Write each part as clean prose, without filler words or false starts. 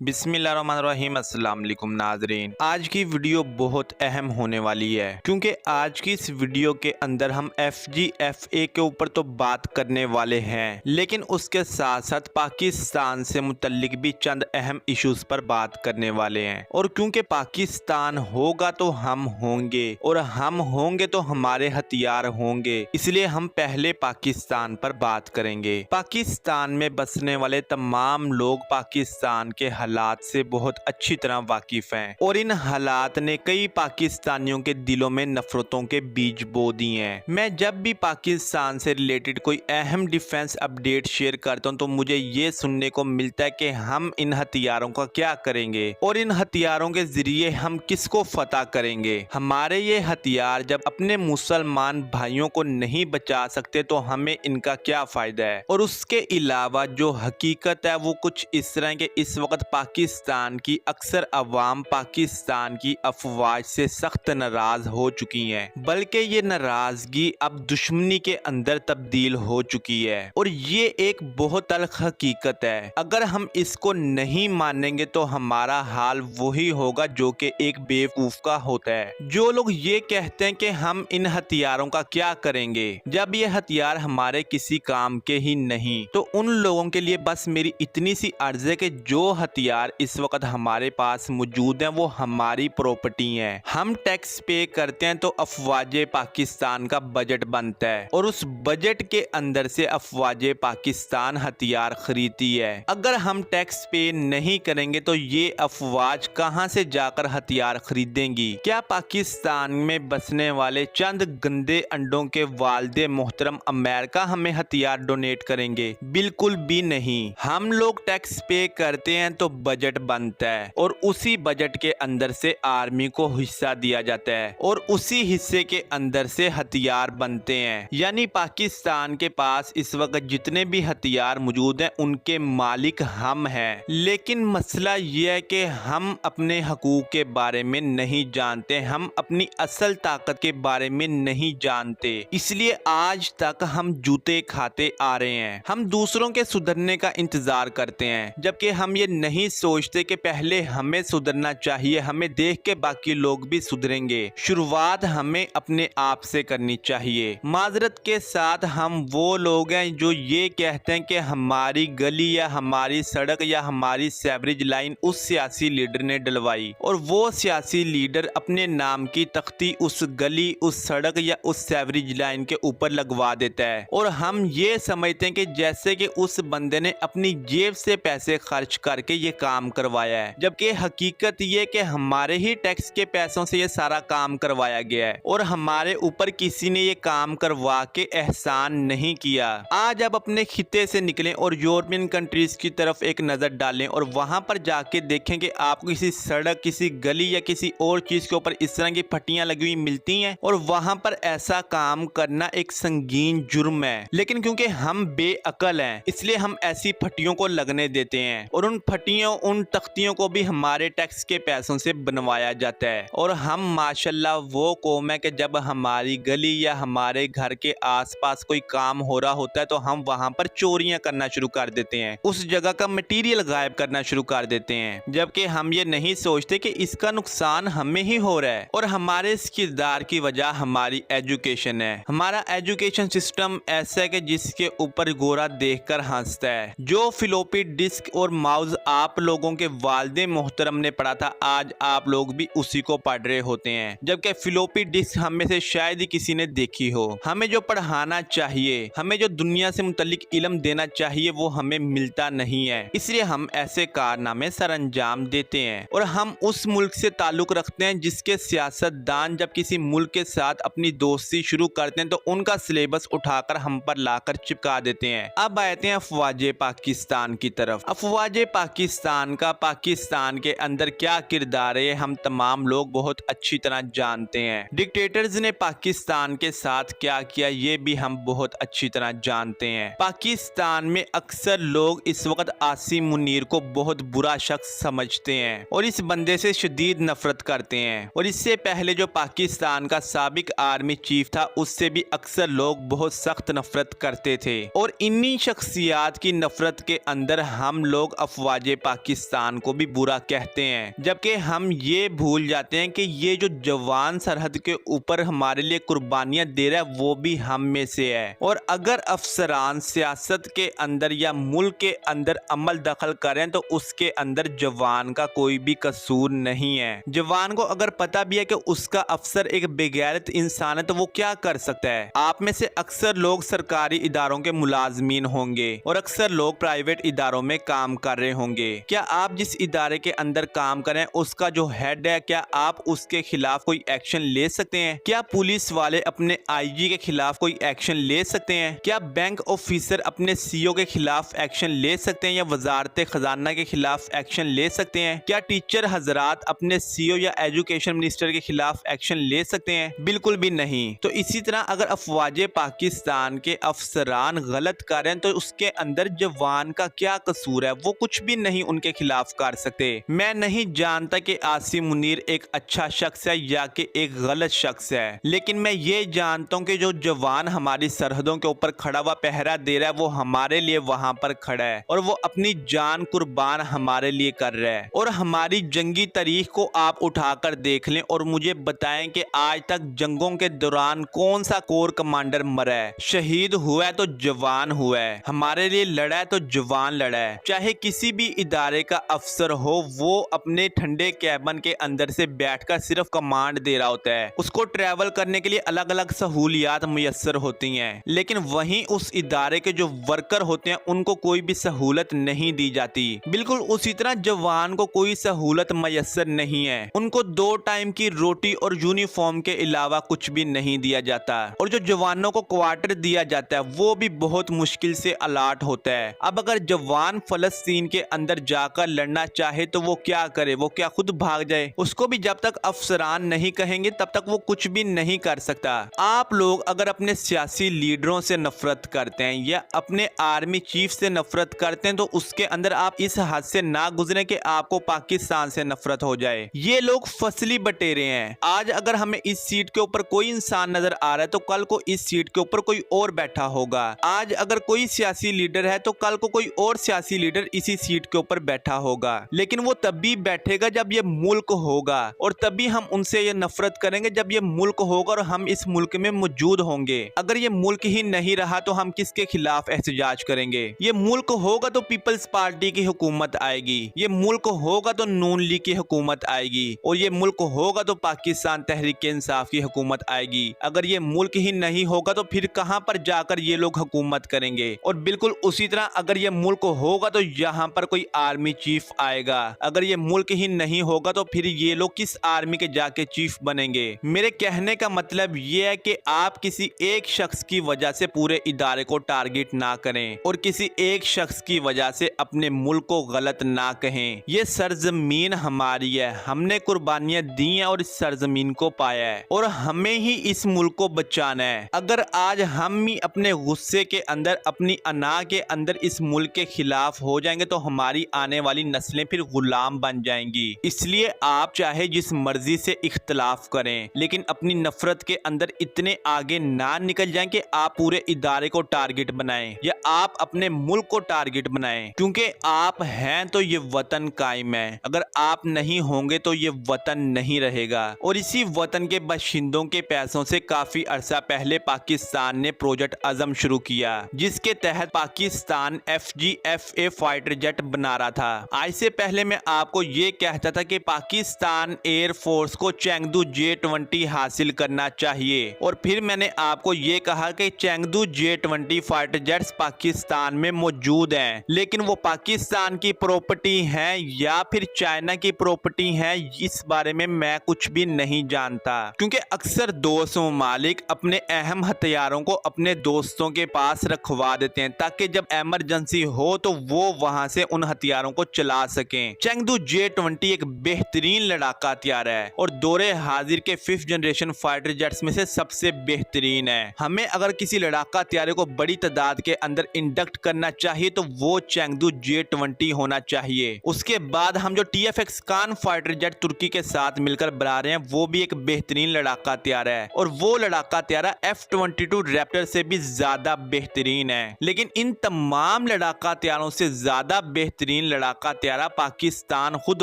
बिस्मिल्लाहिर्रहमानिर्रहीम अस्सलाम वालेकुम नाज़रीन। आज की वीडियो बहुत अहम होने वाली है क्योंकि आज की इस वीडियो के अंदर हम FGFA के ऊपर तो बात करने वाले हैं, लेकिन उसके साथ साथ पाकिस्तान से मुतल्लिक भी चंद अहम इश्यूज पर बात करने वाले हैं। और क्योंकि पाकिस्तान होगा तो हम होंगे और हम होंगे तो हमारे हथियार होंगे, इसलिए हम पहले पाकिस्तान पर बात करेंगे। पाकिस्तान में बसने वाले तमाम लोग पाकिस्तान के हालात से बहुत अच्छी तरह वाकिफ हैं और इन हालात ने कई पाकिस्तानियों के दिलों में नफरतों के बीज बो दिए हैं। मैं जब भी पाकिस्तान से रिलेटेड कोई अहम डिफेंस अपडेट शेयर करता हूं तो मुझे ये सुनने को मिलता है कि हम इन हथियारों का क्या करेंगे और इन हथियारों के जरिए हम किसको फतह करेंगे। हमारे ये हथियार जब अपने मुसलमान भाइयों को नहीं बचा सकते तो हमें इनका क्या फायदा है। और उसके अलावा जो हकीकत है वो कुछ इस तरह के, इस वक्त पाकिस्तान की अक्सर अवाम पाकिस्तान की अफवाज से सख्त नाराज हो चुकी हैं, बल्कि ये नाराजगी अब दुश्मनी के अंदर तब्दील हो चुकी है। और ये एक बहुत तल्ख हकीकत है। अगर हम इसको नहीं मानेंगे तो हमारा हाल वही होगा जो कि एक बेवकूफ का होता है। जो लोग ये कहते हैं कि हम इन हथियारों का क्या करेंगे जब ये हथियार हमारे किसी काम के ही नहीं, तो उन लोगों के लिए बस मेरी इतनी सी अर्ज है कि जो हथियार इस वक्त हमारे पास मौजूद हैं वो हमारी प्रॉपर्टी हैं। हम टैक्स पे करते हैं तो अफवाजे पाकिस्तान का बजट बनता है और उस बजट के अंदर से अफवाजे पाकिस्तान हथियार खरीदती है। अगर हम टैक्स पे नहीं करेंगे तो ये अफवाज कहां से जाकर हथियार खरीदेंगी? क्या पाकिस्तान में बसने वाले चंद गंदे अंडों के वालिदे मोहतरम अमेरिका हमें हथियार डोनेट करेंगे? बिल्कुल भी नहीं। हम लोग टैक्स पे करते हैं तो बजट बनता है और उसी बजट के अंदर से आर्मी को हिस्सा दिया जाता है और उसी हिस्से के अंदर से हथियार बनते हैं। यानी पाकिस्तान के पास इस वक्त जितने भी हथियार मौजूद हैं उनके मालिक हम हैं। लेकिन मसला यह है कि हम अपने हकूक के बारे में नहीं जानते, हम अपनी असल ताकत के बारे में नहीं जानते, इसलिए आज तक हम जूते खाते आ रहे हैं। हम दूसरों के सुधरने का इंतजार करते हैं, जबकि हम ये नहीं सोचते कि पहले हमें सुधरना चाहिए, हमें देख के बाकी लोग भी सुधरेंगे। शुरुआत हमें अपने आप से करनी चाहिए। माजरत के साथ हम वो लोग हैं जो ये कहते हैं कि हमारी गली या हमारी सड़क या हमारी सेवरेज लाइन उस सियासी लीडर ने डलवाई और वो सियासी लीडर अपने नाम की तख्ती उस गली, उस सड़क या उस सेवरेज लाइन के ऊपर लगवा देता है और हम ये समझते हैं कि जैसे कि उस बंदे ने अपनी जेब से पैसे खर्च करके ये काम करवाया है, जबकि हकीकत ये कि हमारे ही टैक्स के पैसों से ये सारा काम करवाया गया है और हमारे ऊपर किसी ने ये काम करवा के एहसान नहीं किया। आज आप अपने खिते से निकलें और यूरोपियन कंट्रीज की तरफ एक नजर डालें और वहां पर जाके देखें कि आपको किसी सड़क, किसी गली या किसी और चीज के ऊपर इस तरह की फटियां लगी हुई मिलती हैं और वहां पर ऐसा काम करना एक संगीन जुर्म है। लेकिन क्योंकि हम बेअकल हैं इसलिए हम ऐसी फटियों को लगने देते हैं और उन फटियों, उन तख्तियों को भी हमारे टैक्स के पैसों से बनवाया जाता है। और हम माशाल्लाह वो कौम है कि जब हमारी गली या हमारे घर के आसपास कोई काम हो रहा होता है तो हम वहां पर चोरियां करना शुरू कर देते हैं, उस जगह का मटेरियल गायब करना शुरू कर देते हैं, जबकि हम ये नहीं सोचते कि इसका नुकसान हमें ही हो रहा है। और हमारे इस किरदार की वजह हमारी एजुकेशन है। हमारा एजुकेशन सिस्टम ऐसा है कि जिसके ऊपर गोरा देखकर हंसता है। जो फ्लॉपी डिस्क और माउस आप लोगों के वालिदे मोहतरम ने पढ़ा था आज आप लोग भी उसी को पढ़ रहे होते हैं, जबकि फ्लॉपी डिस्क हम में से शायद ही किसी ने देखी हो। हमें जो पढ़ाना चाहिए, हमें जो दुनिया से मुतल्लिक इल्म देना चाहिए वो हमें मिलता नहीं है, इसलिए हम ऐसे कारनामे सर अंजाम देते हैं। और हम उस मुल्क से ताल्लुक रखते हैं जिसके सियासतदान जब किसी मुल्क के साथ अपनी दोस्ती शुरू करते हैं तो उनका सिलेबस उठाकर हम पर लाकर चिपका देते हैं। अब आते हैं अफवाजे पाकिस्तान की तरफ। अफवाजे पाकिस्तान का पाकिस्तान के अंदर क्या किरदार है हम तमाम लोग बहुत अच्छी तरह जानते हैं। डिक्टेटर्स ने पाकिस्तान के साथ क्या किया ये भी हम बहुत अच्छी तरह जानते हैं। पाकिस्तान में अक्सर लोग इस वक्त आसिम मुनीर को बहुत बुरा शख्स समझते हैं और इस बंदे से शदीद नफरत करते हैं। और इससे पहले जो पाकिस्तान का साबिक आर्मी चीफ था उससे भी अक्सर लोग बहुत सख्त नफरत करते थे और इन्हीं शख्सियात की नफरत के अंदर हम लोग अफवाजे पाकिस्तान को भी बुरा कहते हैं, जबकि हम ये भूल जाते हैं कि ये जो जवान सरहद के ऊपर हमारे लिए कुर्बानियां दे रहा है वो भी हम में से है। और अगर अफसरान सियासत के अंदर या मुल्क के अंदर अमल दखल करें तो उसके अंदर जवान का कोई भी कसूर नहीं है। जवान को अगर पता भी है कि उसका अफसर एक बेगैरत इंसान है तो वो क्या कर सकता है। आप में से अक्सर लोग सरकारी इदारों के मुलाजमीन होंगे और अक्सर लोग प्राइवेट इदारों में काम कर रहे होंगे। क्या आप जिस इदारे के अंदर काम करें उसका जो हेड है, क्या आप उसके खिलाफ कोई एक्शन ले सकते हैं? क्या पुलिस वाले अपने आईजी के खिलाफ कोई एक्शन ले सकते हैं? क्या बैंक ऑफिसर अपने सीईओ के खिलाफ एक्शन ले सकते हैं या वजारत खजाना के खिलाफ एक्शन ले सकते हैं? क्या टीचर हजरात अपने सीईओ या एजुकेशन मिनिस्टर के खिलाफ एक्शन ले सकते हैं? बिल्कुल भी नहीं। तो इसी तरह अगर अफवाज पाकिस्तान के अफसरान गलत करें तो उसके अंदर जवान का क्या कसूर है? वो कुछ भी नहीं उनके खिलाफ कर सकते। मैं नहीं जानता कि आसिम मुनीर एक अच्छा शख्स है या कि एक गलत शख्स है, लेकिन मैं ये जानता हूँ कि जो जवान हमारी सरहदों के ऊपर खड़ा हुआ पहरा दे रहा है वो हमारे लिए वहां पर खड़ा है और वो अपनी जान कुर्बान हमारे लिए कर रहा है। और हमारी जंगी तारीख को आप उठाकर देख लें और मुझे बताएं कि आज तक जंगों के दौरान कौन सा कोर कमांडर मरा है, शहीद हुआ है तो जवान हुआ है, हमारे लिए लड़ा है तो जवान लड़ा है। चाहे किसी भी इदारे का अफसर हो वो अपने ठंडे कैबिन के अंदर से बैठकर सिर्फ कमांड दे रहा होता है। उसको ट्रैवल करने के लिए अलग अलग सहूलियात मुयस्सर होती हैं, लेकिन वहीं उस इदारे के जो वर्कर होते हैं उनको कोई भी सहूलत नहीं दी जाती। बिल्कुल उसी तरह जवान को कोई सहूलत मुयस्सर नहीं है। उनको 2 टाइम की रोटी और यूनिफॉर्म के अलावा कुछ भी नहीं दिया जाता और जो जवानों को क्वार्टर दिया जाता है वो भी बहुत मुश्किल से अलाट होता है। अब अगर जवान फलस्तीन के अंदर जाकर लड़ना चाहे तो वो क्या करे? वो क्या खुद भाग जाए? उसको भी जब तक अफसरान नहीं कहेंगे तब तक वो कुछ भी नहीं कर सकता। आप लोग अगर अपने सियासी लीडरों से नफरत करते हैं या अपने आर्मी चीफ से नफरत करते हैं तो उसके अंदर आप इस हद से ना गुजरे कि आपको पाकिस्तान से नफरत हो जाए। ये लोग फसली बटेरे हैं। आज अगर हमें इस सीट के ऊपर कोई इंसान नजर आ रहा है तो कल को इस सीट के ऊपर कोई और बैठा होगा। आज अगर कोई सियासी लीडर है तो कल को कोई और सियासी लीडर इसी सीट के ऊपर बैठा होगा, लेकिन वो तभी बैठेगा जब ये मुल्क होगा और तभी हम उनसे ये नफरत करेंगे जब ये मुल्क होगा और हम इस मुल्क में मौजूद होंगे। अगर ये मुल्क ही नहीं रहा तो हम किसके खिलाफ एहतजाज करेंगे? ये मुल्क होगा तो पीपल्स पार्टी की हुकूमत आएगी, ये मुल्क होगा तो नून लीग की हुकूमत आएगी और ये मुल्क होगा तो पाकिस्तान तहरीक इंसाफ की हुकूमत आएगी। अगर ये मुल्क ही नहीं होगा तो फिर कहां पर जाकर ये लोग हुकूमत करेंगे? और बिल्कुल उसी तरह अगर ये मुल्क होगा तो यहाँ पर कोई आर्मी चीफ आएगा। अगर ये मुल्क ही नहीं होगा तो फिर ये लोग किस आर्मी के जाके चीफ बनेंगे? मेरे कहने का मतलब ये है कि आप किसी एक शख्स की वजह से पूरे इदारे को टारगेट ना करें और किसी एक शख्स की वजह से अपने मुल्क को गलत ना कहें। ये सरजमीन हमारी है, हमने कुर्बानियां दी हैं और इस सरजमीन को पाया है और हमें ही इस मुल्क को बचाना है। अगर आज हम ही अपने गुस्से के अंदर, अपनी अना के अंदर इस मुल्क के खिलाफ हो जाएंगे तो हमारी आने वाली नस्लें फिर गुलाम बन जाएंगी। इसलिए आप चाहे जिस मर्जी से इख्तलाफ करें लेकिन अपनी नफरत के अंदर इतने आगे ना निकल जाएं कि आप पूरे इदारे को टारगेट बनाएं या आप अपने मुल्क को टारगेट बनाएं, क्योंकि आप हैं तो ये वतन कायम है। अगर आप नहीं होंगे तो ये वतन नहीं रहेगा। और इसी वतन के बाशिंदों के पैसों से काफी अरसा पहले पाकिस्तान ने प्रोजेक्ट अज़म शुरू किया जिसके तहत पाकिस्तान FGFA फाइटर जेट बना रहा था। आज से पहले मैं आपको ये कहता था कि पाकिस्तान एयरफोर्स को चेंगदू J-20 हासिल करना चाहिए और फिर मैंने आपको ये कहा कि Chengdu J-20 fighter jets Pakistan में मौजूद हैं, लेकिन वो पाकिस्तान की प्रॉपर्टी हैं या फिर चाइना की प्रॉपर्टी हैं, इस बारे में मैं कुछ भी नहीं जानता। क्योंकि अक्सर दोस्त मालिक अपने अहम हथियारों को अपने दोस्तों के पास रखवा देते हैं ताकि जब इमरजेंसी हो तो वो वहां से उन हथियारों को चला सकें। चेंगदू J-20 एक बेहतरीन लड़ाका हथियार है और दौरे हाजिर के 5th जनरेशन फाइटर जेट्स में से सबसे बेहतरीन है। हमें अगर किसी लड़ाका हथियारे को बड़ी तादाद के अंदर इंडक्ट करना चाहिए तो वो चेंगदू J-20 होना चाहिए। उसके बाद हम जो TFX कान फाइटर जेट तुर्की के साथ मिलकर बना रहे हैं वो भी एक बेहतरीन लड़ाका हथियार है और वो लड़ाका हथियार F-22 रैप्टर से भी ज्यादा बेहतरीन है। लेकिन इन तमाम लड़ाका हथियारों से ज्यादा बेहतरीन बेहतरीन लड़ाका त्यारा पाकिस्तान खुद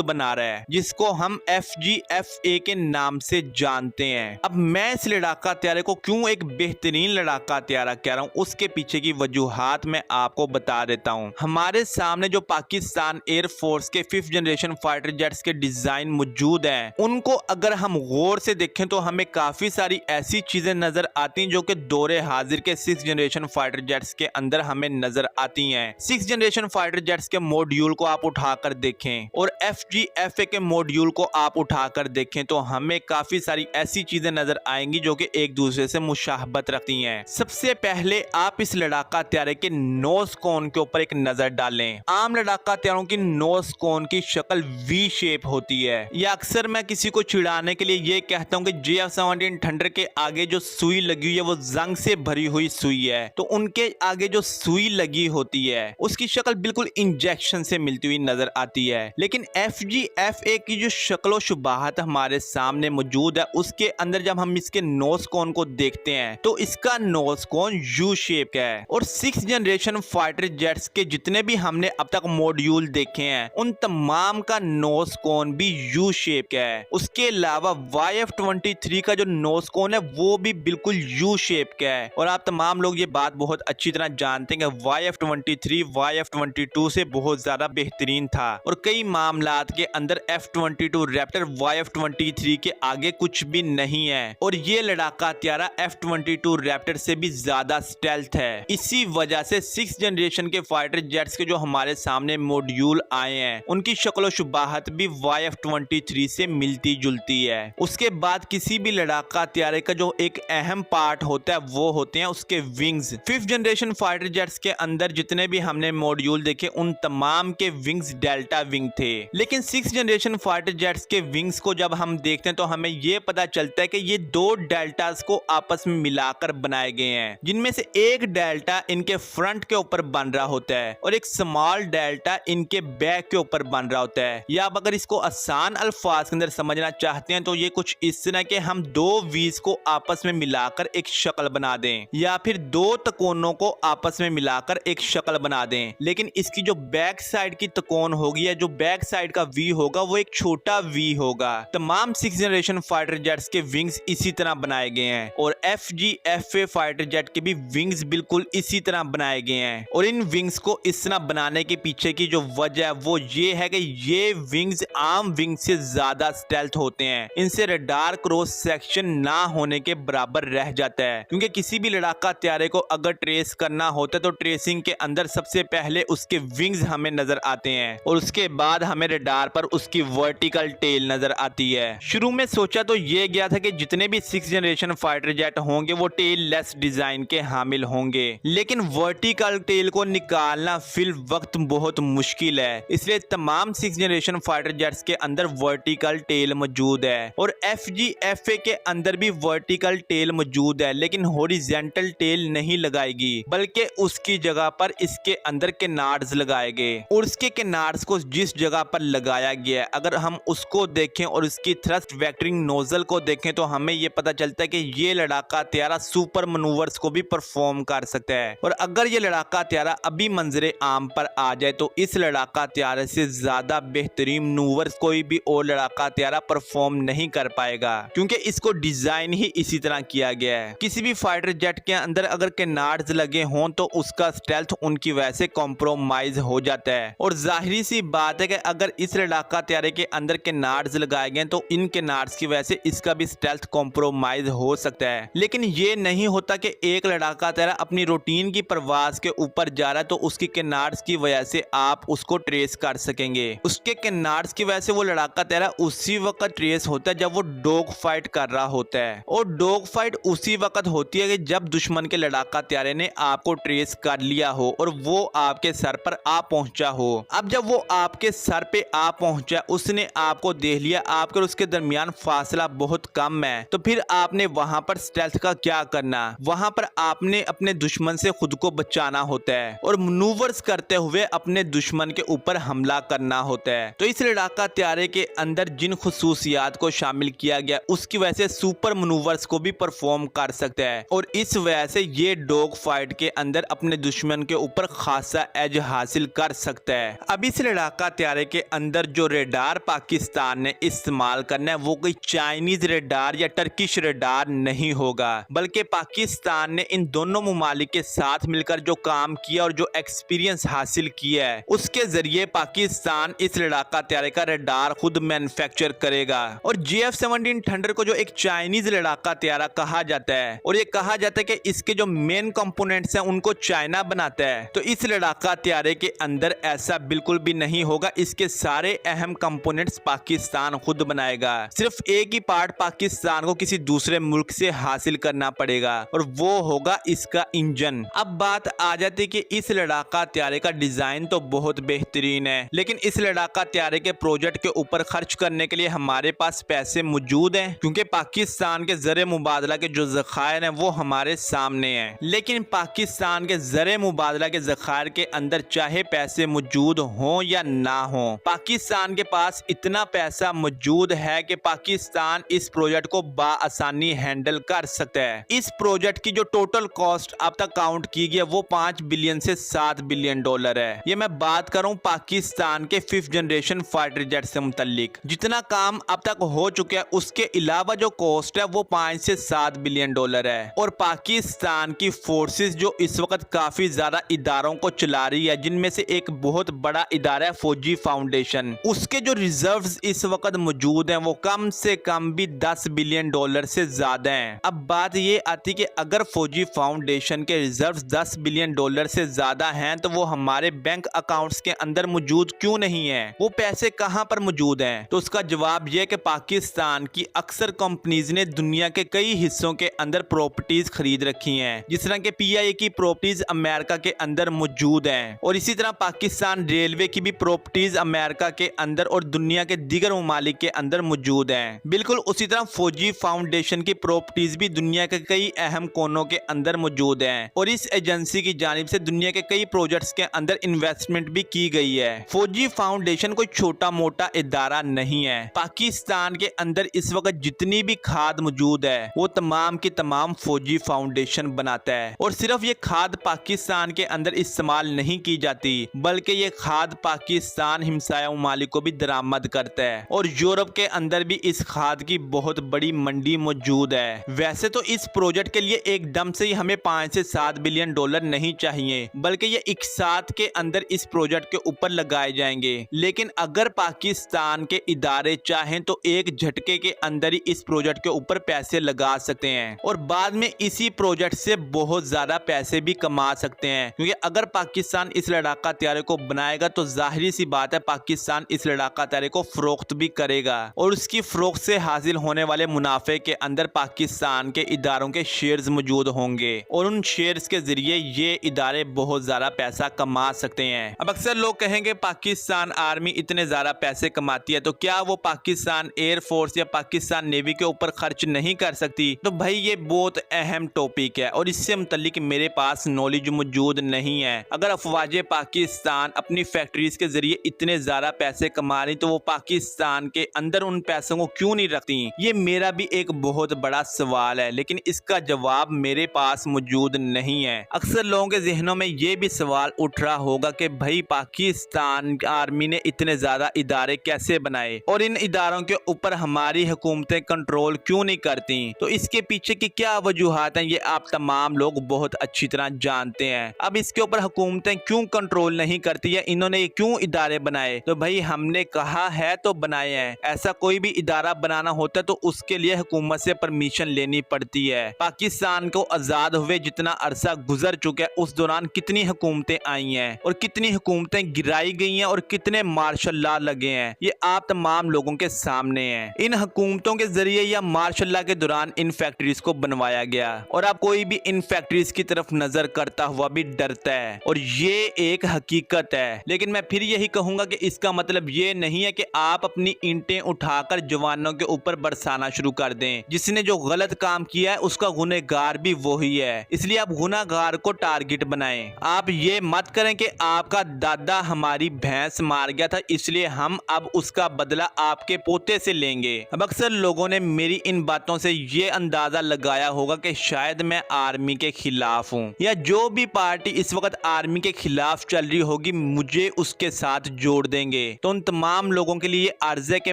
बना रहा है, जिसको हम FGFA के नाम से जानते हैं। अब मैं इस लड़ाका त्यारे को क्यों एक बेहतरीन लड़ाका त्यारा कह रहा हूँ, उसके पीछे की वजूहात मैं आपको बता देता हूँ। हमारे सामने जो पाकिस्तान एयरफोर्स के 5th जनरेशन फाइटर जेट्स के डिजाइन मौजूद हैं, उनको अगर हम गौर से देखें तो हमें काफी सारी ऐसी चीजें नजर आती हैं जो कि दौरे हाजिर के 6th जनरेशन फाइटर जेट्स के अंदर हमें नजर आती हैं। 6th जनरेशन फाइटर जेट्स के मॉड्यूल को आप उठाकर देखें और FGFA के मॉड्यूल को आप उठाकर देखें तो हमें काफी सारी ऐसी चीजें नजर आएंगी जो कि एक दूसरे से मुशाहबत रखती हैं। सबसे पहले आप इस लड़ाका त्यारे के नोज कोन के ऊपर एक नजर डालें। आम लड़ाका त्यारों की नोज कोन की शक्ल V शेप होती है, या अक्सर मैं किसी को चिढ़ाने के लिए ये कहता हूँ कि JF-17 थंडर के आगे जो सुई लगी हुई है वो जंग से भरी हुई सुई है, तो उनके आगे जो सुई लगी होती है उसकी शक्ल बिल्कुल इंजेक्शन से मिलती हुई नजर आती है। लेकिन FGFA की जो शक्लो शुबाहत हमारे सामने मौजूद है, उसके अंदर जब हम इसके नोज कोन को देखते हैं तो इसका नोज कोन U शेप का है। और 6th जनरेशन फाइटर जेट्स के जितने भी हमने अब तक मॉड्यूल देखे हैं उन तमाम का नोज कोन भी U शेप का है। उसके अलावा YF-23 का जो नोज कोन है वो भी बिल्कुल U शेप का है। और आप तमाम लोग ये बात बहुत अच्छी तरह जानते हैं कि YF-23 YF-22 से बहुत ज्यादा बेहतरीन था और कई मामलात के अंदर F-22 रैप्टर YF-23 के आगे कुछ भी नहीं है। और ये लड़ाका त्यारा F-22 रैप्टर से भी ज्यादा स्टेल्थ है। इसी वजह से 6th जनरेशन के फाइटर जेट्स के जो हमारे सामने मॉड्यूल आए हैं उनकी शक्लो शुबाहत भी YF-23 से मिलती जुलती है। उसके बाद किसी भी लड़ाका त्यारे का जो एक अहम पार्ट होता है वो होते हैं उसके wings. 5th generation fighter jets के अंदर जितने भी हमने मॉड्यूल देखे उन तमाम के विंग्स डेल्टा विंग थे, लेकिन 6th जनरेशन फाइटर जेट्स के विंग्स को जब हम देखते हैं तो हमें ये पता चलता है कि ये दो डेल्टास को आपस में मिलाकर बनाए गए हैं, जिनमें से एक डेल्टा इनके फ्रंट के ऊपर बन रहा होता है और एक स्मॉल डेल्टा इनके बैक के ऊपर बन रहा होता है। या आप अगर इसको आसान अल्फाज के अंदर समझना चाहते हैं तो ये कुछ इस तरह के हम दो वीज को आपस में मिलाकर एक शक्ल बना दें, या फिर दो तकोनों को आपस में मिलाकर एक शक्ल बना दें। लेकिन इसकी जो बैक साइड की तकोन होगी या जो बैक साइड का वी होगा वो एक छोटा वी होगा। तमाम 6th जनरेशन फाइटर जेट्स के विंग्स इसी तरह बनाए गए हैं और FGFA फाइटर जेट के भी विंग्स बिल्कुल इसी तरह बनाए गए हैं। और इन विंग्स को इस तरह बनाने के पीछे की जो वजह है वो ये है कि ये विंग्स आम विंग से ज्यादा स्टेल्थ होते हैं, इनसे रडार क्रॉस सेक्शन ना होने के बराबर रह जाता है। क्योंकि किसी भी लड़ाका त्यारे को अगर ट्रेस करना होता है तो ट्रेसिंग के अंदर सबसे पहले उसके विंग्स हमें नजर आते हैं और उसके बाद हमें रडार पर उसकी वर्टिकल टेल नजर आती है। शुरू में सोचा तो ये गया था कि जितने भी 6th जनरेशन फाइटर जेट होंगे वो टेल लेस डिजाइन के हामिल होंगे, लेकिन वर्टिकल टेल को निकालना फिल वक्त बहुत मुश्किल है, इसलिए तमाम 6th जनरेशन फाइटर जेट्स के अंदर वर्टिकल टेल मौजूद है। और FGFA के अंदर भी वर्टिकल टेल मौजूद है, लेकिन हॉरिजॉन्टल टेल नहीं लगाएगी बल्कि उसकी जगह पर इसके अंदर किनार्स लगाए गए। और उसके किनार्स को जिस जगह पर लगाया गया है अगर हम उसको देखें और उसकी थ्रस्ट वेक्टरिंग नोजल को देखें तो हमें यह पता चलता है कि ये लड़ाका त्यारा सुपर मनूवर्स को भी परफॉर्म कर सकता है। और अगर ये लड़ाका त्यारा अभी मंजरे आम पर आ जाए तो इस लड़ाका त्यारे से ज्यादा बेहतरीन मनूवर्स कोई भी और लड़ाका त्यारा परफॉर्म नहीं कर पाएगा, क्योंकि इसको डिजाइन ही इसी तरह किया गया है। किसी भी फाइटर जेट के अंदर अगर किनार्स लगे हों तो उसका स्टेल्थ उनकी वजह से कॉम्प्रोमाइज हो जाता है। और जाहिर सी बात है कि अगर इस लड़ाका त्यारे के अंदर किनार्स लगाए गए तो इन किनार्स की वजह से इसका भी स्टेल्थ कॉम्प्रोमाइज हो सकता है। लेकिन ये नहीं होता कि एक लड़ाका त्यारा अपनी रूटीन की परवाज के ऊपर जा रहा है तो उसकी किनार्स की वजह से आप उसको ट्रेस कर सकेंगे। उसके किनार्स की वजह से वो लड़ाका त्यारा उसी वक्त ट्रेस होता है जब वो डॉग फाइट कर रहा होता है, और डॉग फाइट उसी वक्त होती है कि जब दुश्मन के लड़ाका त्यारे ने आपको ट्रेस कर लिया हो और वो आपके सर पर आ पहुंचा हो। अब जब वो आपके सर पे आ पहुंचा, उसने आपको देख लिया, आपके और उसके दरमियान फासला बहुत कम है, तो फिर आपने वहां पर स्टेल्थ का क्या करना, वहां पर आपने अपने दुश्मन से खुद को बचाना होता है और मनूवर्स करते हुए अपने दुश्मन के ऊपर हमला करना होता है। तो इस लड़ाका त्यारे के अंदर जिन खुसूसियात को शामिल किया गया उसकी वजह से सुपर मनूवर्स को भी परफॉर्म कर सकता है और इस वजह से ये डॉग फाइट के अंदर अपने दुश्मन के ऊपर खासा एज हासिल कर सकता सकता है। अब इस लड़ाका त्यारे के अंदर जो रेडार पाकिस्तान ने इस्तेमाल करना है वो कोई चाइनीज रेडार या टर्किश रेडार नहीं होगा, बल्कि पाकिस्तान ने इन दोनों मुमालिक के साथ मिलकर जो काम किया और जो एक्सपीरियंस हासिल किया है उसके जरिए पाकिस्तान इस लड़ाका त्यारे का रेडार खुद मैन्युफैक्चर करेगा। और JF-17 थंडर को जो एक चाइनीज लड़ाका त्यारा कहा जाता है और ये कहा जाता है कि इसके जो मेन कंपोनेंट्स हैं उनको चाइना बनाता है, तो इस लड़ाका त्यारे के अंदर ऐसा बिल्कुल भी नहीं होगा। इसके सारे अहम कंपोनेंट्स पाकिस्तान खुद बनाएगा। सिर्फ एक ही पार्ट पाकिस्तान को किसी दूसरे मुल्क से हासिल करना पड़ेगा और वो होगा इसका इंजन। अब बात आ जाती है कि इस लड़ाका त्यारे का डिजाइन तो बहुत बेहतरीन है, लेकिन इस लड़ाका त्यारे के प्रोजेक्ट के ऊपर खर्च करने के लिए हमारे पास पैसे मौजूद हैं, क्योंकि पाकिस्तान के ज़र मुबादला के जो ज़खायर हैं वो हमारे सामने हैं। लेकिन पाकिस्तान के ज़र मुबादला के ज़खायर के अंदर चाहे पैसे मौजूद हों या ना हो, पाकिस्तान के पास इतना पैसा मौजूद है कि पाकिस्तान इस प्रोजेक्ट को बाआसानी हैंडल कर सकता है। इस प्रोजेक्ट की जो टोटल कॉस्ट अब तक काउंट की गई है वो 5 बिलियन से 7 बिलियन डॉलर है। ये मैं बात करूं पाकिस्तान के 5th जनरेशन फाइटर जेट से मुतल्लिक। जितना काम अब तक हो चुका है उसके अलावा जो कॉस्ट है वो 5 से 7 बिलियन डॉलर है। और पाकिस्तान की फोर्सेस जो इस वक्त काफी ज्यादा इदारों को चला रही है, जिनमें से एक बहुत बड़ा इदारा है फौजी फाउंडेशन, उसके जो रिजर्व्स इस वक्त मौजूद हैं वो कम से कम भी 10 बिलियन डॉलर से ज्यादा हैं। अब बात ये आती कि अगर फौजी फाउंडेशन के रिजर्व्स 10 बिलियन डॉलर से ज्यादा हैं तो वो हमारे बैंक अकाउंट्स के अंदर मौजूद क्यों नहीं है, वो पैसे कहां पर मौजूद हैं? तो उसका जवाब यह कि पाकिस्तान की अक्सर कंपनीज ने दुनिया के कई हिस्सों के अंदर प्रॉपर्टीज खरीद रखी हैं, जिस तरह के PIA की प्रॉपर्टीज अमेरिका के अंदर मौजूद हैं, और इसी तरह पाकिस्तान रेलवे की भी प्रॉपर्टीज अमेरिका के अंदर और दुनिया के दीगर ममालिक के अंदर मौजूद हैं। बिल्कुल उसी तरह फौजी फाउंडेशन की प्रॉपर्टीज भी दुनिया के कई अहम कोनों के अंदर मौजूद हैं, और इस एजेंसी की जानिब से दुनिया के कई प्रोजेक्ट्स के अंदर इन्वेस्टमेंट भी की गई है। फौजी फाउंडेशन कोई छोटा मोटा इदारा नहीं है। पाकिस्तान के अंदर इस वक्त जितनी भी खाद मौजूद है वो तमाम की तमाम फौजी फाउंडेशन बनाता है, और सिर्फ ये खाद पाकिस्तान के अंदर इस्तेमाल नहीं की जाती बल्कि ये खाद पाकिस्तान हिमसाया ममालिक को भी दरामद करता है, और यूरोप के अंदर भी इस खाद की बहुत बड़ी मंडी मौजूद है। वैसे तो इस प्रोजेक्ट के लिए एकदम से ही हमें 5 से 7 बिलियन डॉलर नहीं चाहिए, बल्कि ये एक साथ के अंदर इस प्रोजेक्ट के ऊपर लगाए जाएंगे। लेकिन अगर पाकिस्तान के इदारे चाहें तो एक झटके के अंदर ही इस प्रोजेक्ट के ऊपर पैसे लगा सकते हैं और बाद में इसी प्रोजेक्ट से बहुत ज्यादा पैसे भी कमा सकते हैं, क्योंकि अगर पाकिस्तान इस लड़ाका त्यारे को बनाएगा तो जाहिर सी बात है पाकिस्तान इस लड़ाका त्यारे को फरोख्त भी करेगा, और उसकी फरोख्त से हासिल होने वाले मुनाफे के अंदर पाकिस्तान के इदारों के शेयर्स मौजूद होंगे, और उन शेयर्स के जरिए ये इदारे बहुत ज्यादा पैसा कमा सकते हैं। अब अक्सर लोग कहेंगे पाकिस्तान आर्मी इतने ज्यादा पैसे कमाती है तो क्या वो पाकिस्तान एयरफोर्स या पाकिस्तान नेवी के ऊपर खर्च नहीं कर सकती? तो भाई ये बहुत अहम टॉपिक है और इससे मुतल्लिक मेरे पास नॉलेज मौजूद नहीं है। अगर अफवाज पाकिस्तान अपनी फैक्ट्रीज के जरिए इतने ज्यादा पैसे कमा रही तो वो पाकिस्तान के अंदर उन पैसों को क्यों नहीं रखती? ये मेरा भी एक बहुत बड़ा सवाल है, लेकिन इसका जवाब मेरे पास मौजूद नहीं है। अक्सर लोगों के जहनों में ये भी सवाल उठ रहा होगा कि भाई पाकिस्तान आर्मी ने इतने ज्यादा इदारे कैसे बनाए और इन इदारों के ऊपर हमारी हुकूमतें कंट्रोल क्यों नहीं करती? तो इसके पीछे की क्या वजूहात हैं ये आप तमाम लोग बहुत अच्छी तरह जानते हैं। अब इसके ऊपर हुकूमतें क्यों कंट्रोल नहीं करती है, इन्होंने क्यों इदारे बनाए? तो भाई हमने कहा है तो बनाए हैं। ऐसा कोई भी इदारा बनाना होता है तो उसके लिए हुकूमत से परमिशन लेनी पड़ती है। पाकिस्तान को आजाद हुए जितना अरसा गुजर चुका है उस दौरान कितनी हुकूमतें आई हैं और कितनी हुकूमतें गिराई गई हैं और कितने मार्शल लॉ लगे हैं, ये आप तमाम लोगों के सामने है। इन हुकूमतों के जरिए या मार्शल लॉ के दौरान इन फैक्ट्रीज को बनवाया गया और अब कोई भी इन फैक्ट्रीज की तरफ नजर करता हुआ भी डरता है, और ये एक हकीकत है। लेकिन मैं फिर यही कहूंगा कि इसका मतलब ये नहीं है कि आप अपनी ईंटें उठाकर जवानों के ऊपर बरसाना शुरू कर दें। जिसने जो गलत काम किया है उसका गुनहगार भी वही है, इसलिए आप गुनहगार को टारगेट बनाएं। आप ये मत करें कि आपका दादा हमारी भैंस मार गया था इसलिए हम अब उसका बदला आपके पोते से लेंगे। अब अक्सर लोगों ने मेरी इन बातों से ये अंदाजा लगाया होगा कि शायद मैं आर्मी के खिलाफ हूँ, या जो भी पार्टी इस वक्त आर्मी के खिलाफ चल रही होगी कि मुझे उसके साथ जोड़ देंगे। तो उन तमाम लोगों के लिए अर्ज है कि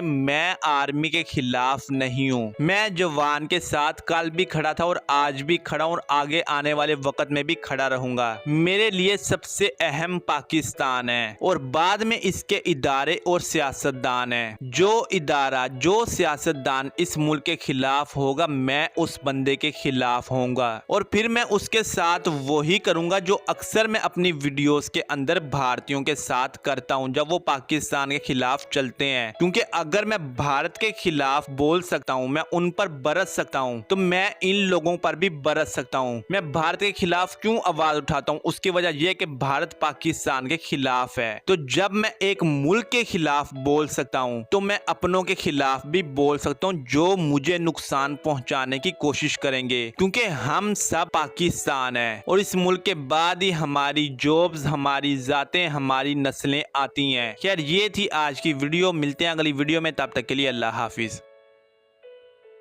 मैं आर्मी के खिलाफ नहीं हूँ। मैं जवान के साथ कल भी खड़ा था और आज भी खड़ा हूँ और आगे आने वाले वक्त में भी खड़ा रहूंगा। मेरे लिए सबसे अहम पाकिस्तान है और बाद में इसके इदारे और सियासतदान है। जो इदारा, जो सियासतदान इस मुल्क के खिलाफ होगा, मैं उस बंदे के खिलाफ होऊंगा और फिर मैं उसके साथ वही करूंगा जो अक्सर मैं अपनी वीडियोस के अंदर भारतीयों के साथ करता हूं जब वो पाकिस्तान के खिलाफ चलते हैं। क्योंकि अगर मैं भारत के खिलाफ बोल सकता हूं, मैं उन पर बरस सकता हूं, तो मैं इन लोगों पर भी बरस सकता हूं। मैं भारत के खिलाफ क्यों आवाज उठाता हूं? उसकी वजह यह कि भारत पाकिस्तान के खिलाफ है। तो जब मैं एक मुल्क के खिलाफ बोल सकता हूं, तो मैं अपनों के खिलाफ भी बोल सकता हूं जो मुझे नुकसान पहुंचाने की कोशिश करेंगे। क्योंकि हम सब पाकिस्तान है और इस मुल्क के बाद ही हमारी जॉब्स, हमारी जातें, हमारी नस्लें आती हैं। खैर, ये थी आज की वीडियो। मिलते हैं अगली वीडियो में, तब तक के लिए अल्लाह हाफिज।